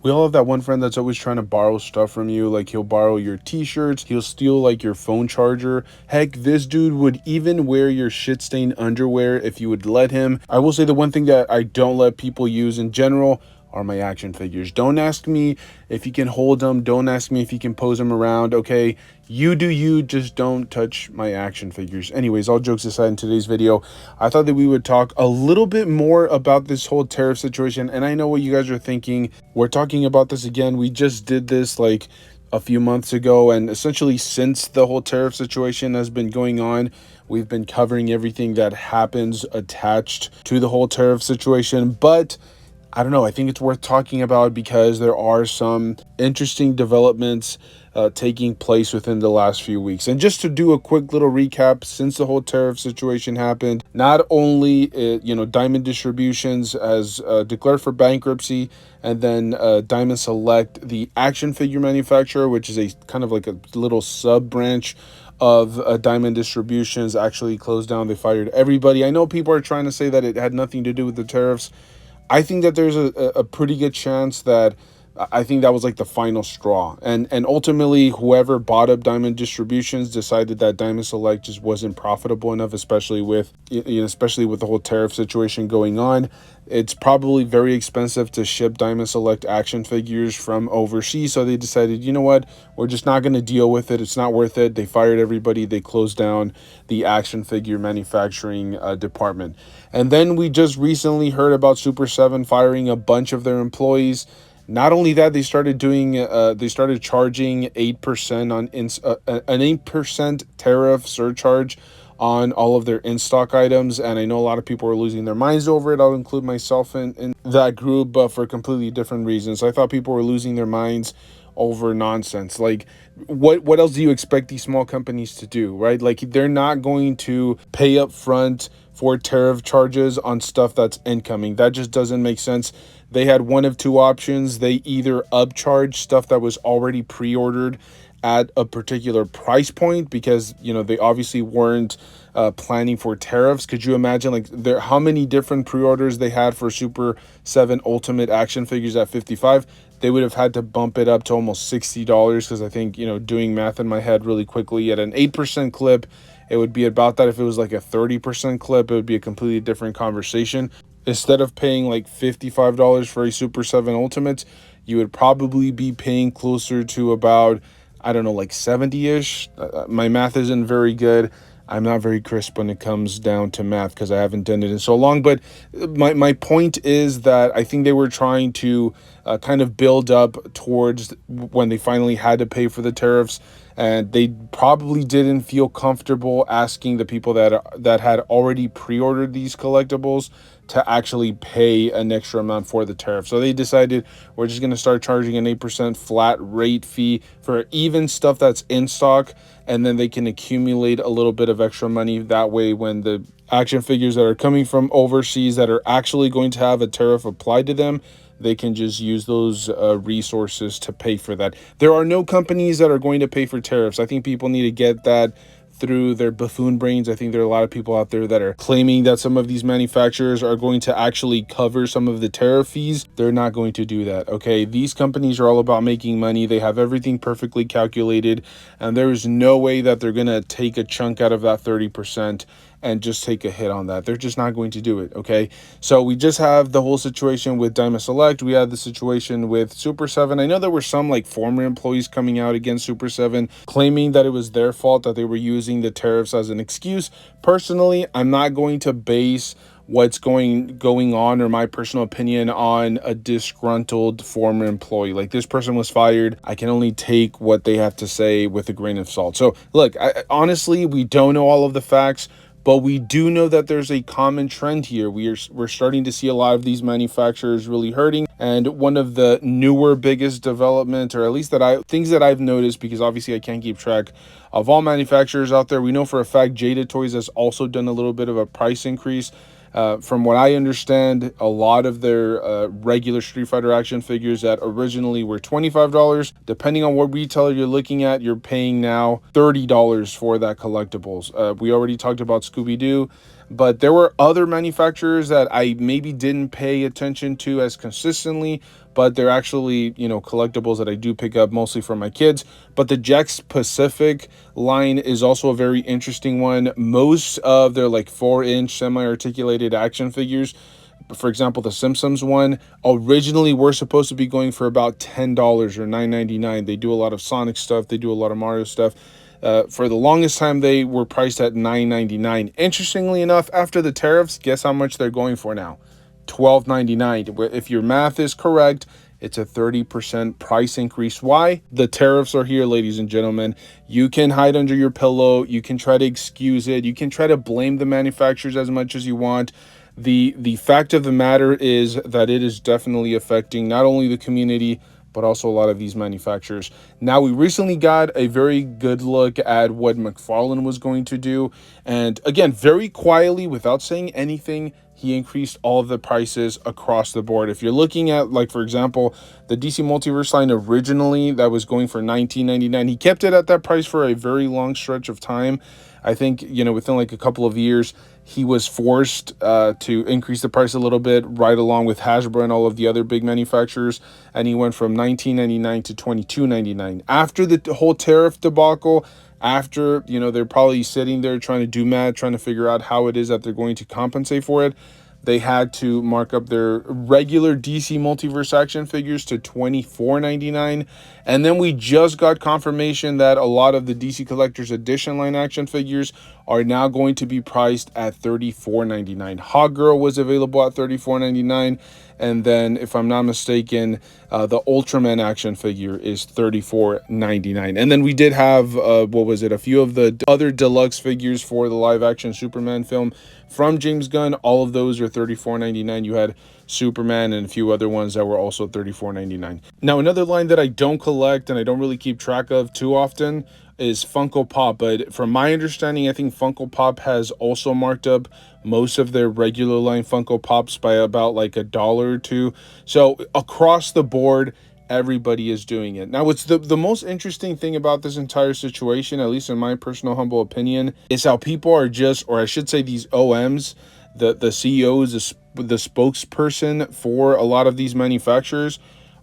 We all have that one friend that's always trying to borrow stuff from you. Like, he'll borrow your t-shirts, he'll steal like your phone charger. Heck, this dude would even wear your shit-stained underwear if you would let him. I will say the one thing that I don't let people use in general are my action figures. Don't ask me if you can hold them. Don't ask me if you can pose them around. Okay, you do you, just don't touch my action figures. Anyways, all jokes aside, in today's video, I thought that we would talk a little bit more about this whole tariff situation. And I know what you guys are thinking. We're talking about this again. We just did this like a few months ago, and essentially since the whole tariff situation has been going on, we've been covering everything that happens attached to the whole tariff situation. But I don't know, I think it's worth talking about because there are some interesting developments taking place within the last few weeks. And just to do a quick little recap, since the whole tariff situation happened, not only Diamond Distributions has declared for bankruptcy, and then Diamond Select, the action figure manufacturer, which is a kind of like a little sub branch of Diamond Distributions, actually closed down. They fired everybody. I know people are trying to say that it had nothing to do with the tariffs. I think that there's a pretty good chance that I think that was like the final straw. And ultimately, whoever bought up Diamond Distributions decided that Diamond Select just wasn't profitable enough, especially with the whole tariff situation going on. It's probably very expensive to ship Diamond Select action figures from overseas. So they decided, you know what, we're just not going to deal with it. It's not worth it. They fired everybody. They closed down the action figure manufacturing department. And then we just recently heard about Super 7 firing a bunch of their employees. Not only that, they started charging 8% on an 8% tariff surcharge on all of their in-stock items. And I know a lot of people are losing their minds over it. I'll include myself in that group, but for completely different reasons. I thought people were losing their minds over nonsense. Like, what else do you expect these small companies to do, right? Like, they're not going to pay up front for tariff charges on stuff that's incoming. That just doesn't make sense. They had one of two options. They either upcharge stuff that was already pre-ordered at a particular price point because, they obviously weren't planning for tariffs. Could you imagine how many different pre-orders they had for Super 7 Ultimate action figures at $55? They would have had to bump it up to almost $60 because I think, doing math in my head really quickly, at an 8% clip, it would be about that. If it was like a 30% clip, it would be a completely different conversation. Instead of paying like $55 for a Super 7 Ultimate, you would probably be paying closer to about, I don't know, like 70-ish. My math isn't very good. I'm not very crisp when it comes down to math because I haven't done it in so long. But my point is that I think they were trying to kind of build up towards when they finally had to pay for the tariffs. And they probably didn't feel comfortable asking the people that had already pre-ordered these collectibles to actually pay an extra amount for the tariff. So they decided, we're just going to start charging an 8% flat rate fee for even stuff that's in stock, and then they can accumulate a little bit of extra money. That way, when the action figures that are coming from overseas that are actually going to have a tariff applied to them, they can just use those resources to pay for that. There are no companies that are going to pay for tariffs. I think people need to get that through their buffoon brains. I think there are a lot of people out there that are claiming that some of these manufacturers are going to actually cover some of the tariff fees. They're not going to do that, okay? These companies are all about making money. They have everything perfectly calculated, and there is no way that they're going to take a chunk out of that 30% and just take a hit on that. They're just not going to do it, okay? So we just have the whole situation with Diamond Select. We had the situation with Super 7. I know there were some like former employees coming out against Super 7 claiming that it was their fault, that they were using the tariffs as an excuse. Personally, I'm not going to base what's going on or my personal opinion on a disgruntled former employee. Like, this person was fired. I can only take what they have to say with a grain of salt. So look, honestly, we don't know all of the facts, but we do know that there's a common trend here. We're starting to see a lot of these manufacturers really hurting. And one of the newer biggest development, or at least things that I've noticed, because obviously I can't keep track of all manufacturers out there. We know for a fact Jada Toys has also done a little bit of a price increase. From what I understand, a lot of their regular Street Fighter action figures that originally were $25, depending on what retailer you're looking at, you're paying now $30 for that collectibles. We already talked about Scooby-Doo, but there were other manufacturers that I maybe didn't pay attention to as consistently, but they're actually, you know, collectibles that I do pick up mostly for my kids. But the Jakks Pacific line is also a very interesting one. Most of their like 4-inch semi-articulated action figures, for example, the Simpsons one, originally were supposed to be going for about $10 or $9.99. They do a lot of Sonic stuff. They do a lot of Mario stuff. For the longest time, they were priced at $9.99. Interestingly enough, after the tariffs, guess how much they're going for now? $12.99. If your math is correct, it's a 30% price increase. Why? The tariffs are here, ladies and gentlemen. You can hide under your pillow. You can try to excuse it. You can try to blame the manufacturers as much as you want. The fact of the matter is that it is definitely affecting not only the community, but also a lot of these manufacturers. Now, we recently got a very good look at what McFarlane was going to do. And again, very quietly, without saying anything, he increased all of the prices across the board. If you're looking at, like, for example, the DC Multiverse line originally that was going for $19.99, he kept it at that price for a very long stretch of time. I think, you know, within like a couple of years, he was forced to increase the price a little bit, right along with Hasbro and all of the other big manufacturers. And he went from $19.99 to $22.99. After the whole tariff debacle, after, you know, they're probably sitting there trying to do math, trying to figure out how it is that they're going to compensate for it, they had to mark up their regular DC Multiverse action figures to $24.99. And then we just got confirmation that a lot of the DC Collector's Edition line action figures are now going to be priced at $34.99. Hawkgirl was available at $34.99. And then, if I'm not mistaken, the Ultraman action figure is $34.99. And then we did have, a few of the other deluxe figures for the live-action Superman film from James Gunn. All of those are $34.99. You had Superman and a few other ones that were also $34.99. Now, another line that I don't collect and I don't really keep track of too often is Funko Pop, but from my understanding, I think Funko Pop has also marked up most of their regular line Funko Pops by about like $1 or $2. So across the board, everybody is doing it. Now, what's the most interesting thing about this entire situation, at least in my personal humble opinion, is how people are just, or I should say these OMs, the CEOs, the spokesperson for a lot of these manufacturers,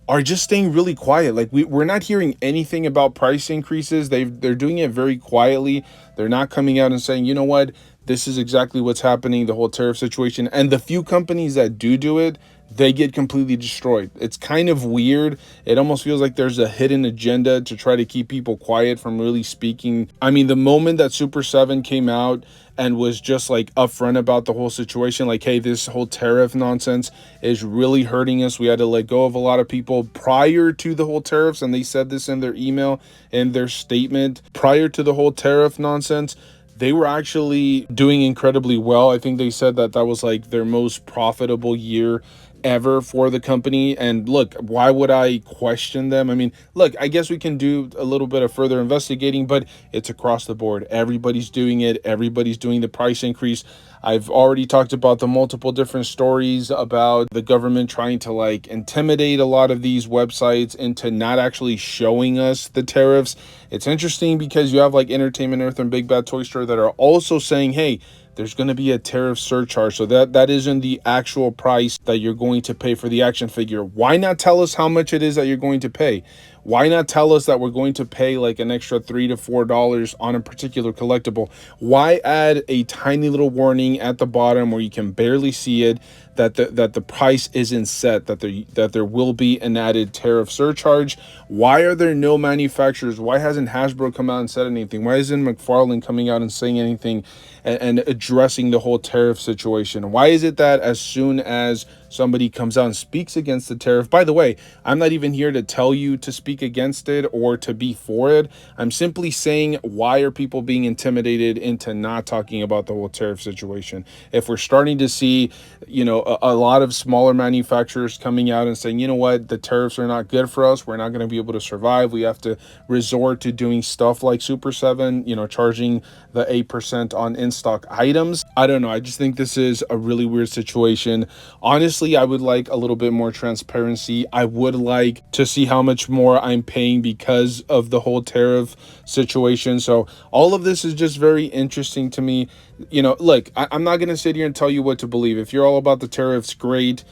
are just staying really quiet. Like we're not hearing anything about price increases. They're doing it very quietly. They're not coming out and saying, you know what, this is exactly what's happening, the whole tariff situation. And the few companies that do it, they get completely destroyed. It's kind of weird. It almost feels like there's a hidden agenda to try to keep people quiet from really speaking. I mean, the moment that Super 7 came out and was just like upfront about the whole situation, like, hey, this whole tariff nonsense is really hurting us. We had to let go of a lot of people prior to the whole tariffs. And they said this in their email, in their statement, prior to the whole tariff nonsense, they were actually doing incredibly well. I think they said that that was like their most profitable year ever for the company. And look, why would I question them? I mean, look, I guess we can do a little bit of further investigating, but it's across the board. Everybody's doing it. Everybody's doing the price increase. I've already talked about the multiple different stories about the government trying to like intimidate a lot of these websites into not actually showing us the tariffs. It's interesting because you have like Entertainment Earth and Big Bad Toy Store that are also saying, hey, there's going to be a tariff surcharge. So that isn't the actual price that you're going to pay for the action figure. Why not tell us how much it is that you're going to pay? Why not tell us that we're going to pay like an extra $3 to $4 on a particular collectible? Why add a tiny little warning at the bottom where you can barely see it that the price isn't set, that there will be an added tariff surcharge? Why are there no manufacturers? Why hasn't Hasbro come out and said anything? Why isn't McFarlane coming out and saying anything and addressing the whole tariff situation? Why is it that as soon as somebody comes out and speaks against the tariff, by the way, I'm not even here to tell you to speak against it or to be for it. I'm simply saying, why are people being intimidated into not talking about the whole tariff situation? If we're starting to see, you know, a lot of smaller manufacturers coming out and saying, you know what, the tariffs are not good for us. We're not going to be able to survive. We have to resort to doing stuff like Super 7, you know, charging the 8% on in-stock items. I don't know. I just think this is a really weird situation. Honestly, I would like a little bit more transparency. I would like to see how much more I'm paying because of the whole tariff situation. So all of this is just very interesting to me. You know, look, I'm not going to sit here and tell you what to believe. If you're all about the tariffs, great.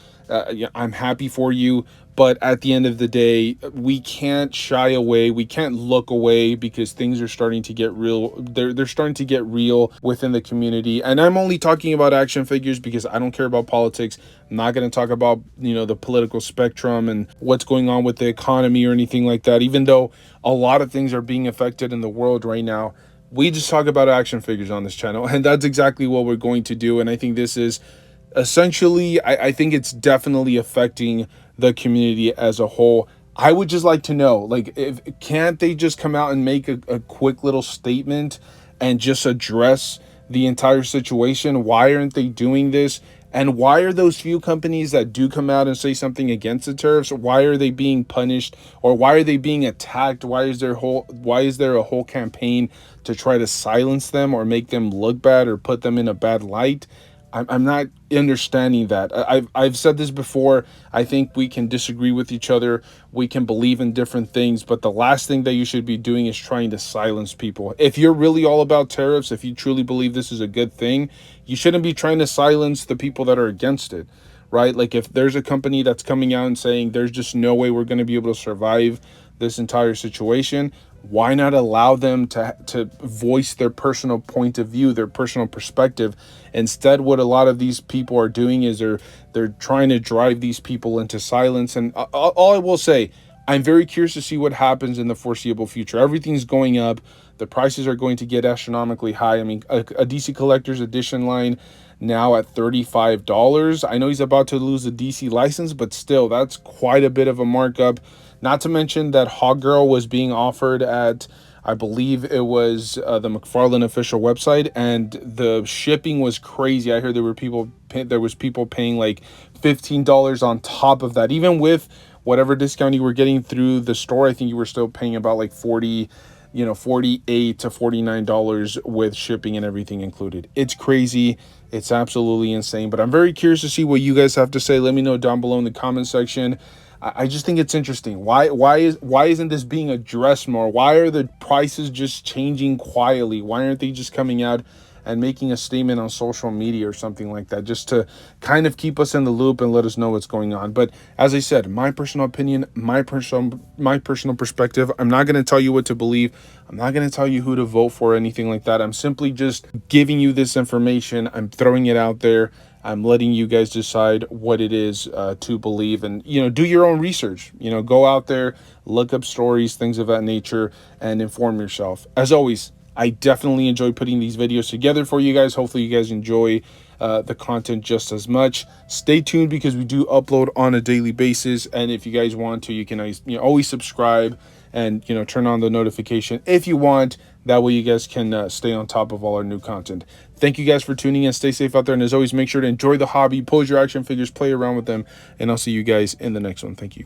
Yeah, I'm happy for you. But at the end of the day, we can't shy away. We can't look away because things are starting to get real. They're starting to get real within the community. And I'm only talking about action figures because I don't care about politics. I'm not going to talk about, the political spectrum and what's going on with the economy or anything like that, even though a lot of things are being affected in the world right now. We just talk about action figures on this channel, and that's exactly what we're going to do. And I think this is essentially, I think it's definitely affecting the community as a whole. I would just like to know, like, if can't they just come out and make a quick little statement and just address the entire situation? Why aren't they doing this? And why are those few companies that do come out and say something against the tariffs, why are they being punished, or why are they being attacked? Why is there a whole campaign to try to silence them or make them look bad or put them in a bad light? I'm not understanding that. I've said this before. I think we can disagree with each other. We can believe in different things, but the last thing that you should be doing is trying to silence people. If you're really all about tariffs, if you truly believe this is a good thing, you shouldn't be trying to silence the people that are against it, right? Like, if there's a company that's coming out and saying there's just no way we're going to be able to survive this entire situation, why not allow them to voice their personal point of view, their personal perspective? Instead, what a lot of these people are doing is they're trying to drive these people into silence. And all I will say, I'm very curious to see what happens in the foreseeable future. Everything's going up. The prices are going to get astronomically high. I mean, a DC Collector's Edition line now at $35. I know he's about to lose the DC license, but still, that's quite a bit of a markup. Not to mention that Hog Girl was being offered at, I believe it was the McFarlane official website, and the shipping was crazy. I heard there was people paying like $15 on top of that. Even with whatever discount you were getting through the store, I think you were still paying about like $48 to $49 with shipping and everything included. It's crazy. It's absolutely insane. But I'm very curious to see what you guys have to say. Let me know down below in the comment section. I just think it's interesting. Why isn't this being addressed more? Why are the prices just changing quietly? Why aren't they just coming out and making a statement on social media or something like that, just to kind of keep us in the loop and let us know what's going on? But as I said, my personal opinion, my personal perspective, I'm not going to tell you what to believe. I'm not going to tell you who to vote for or anything like that. I'm simply just giving you this information. I'm throwing it out there. I'm letting you guys decide what it is to believe, and, do your own research. Go out there, look up stories, things of that nature, and inform yourself. As always, I definitely enjoy putting these videos together for you guys. Hopefully you guys enjoy the content just as much. Stay tuned because we do upload on a daily basis, and if you guys want to, you can always subscribe and turn on the notification if you want. That way you guys can stay on top of all our new content. Thank you guys for tuning in. Stay safe out there, and as always, make sure to enjoy the hobby, pose your action figures, play around with them, and I'll see you guys in the next one. Thank you.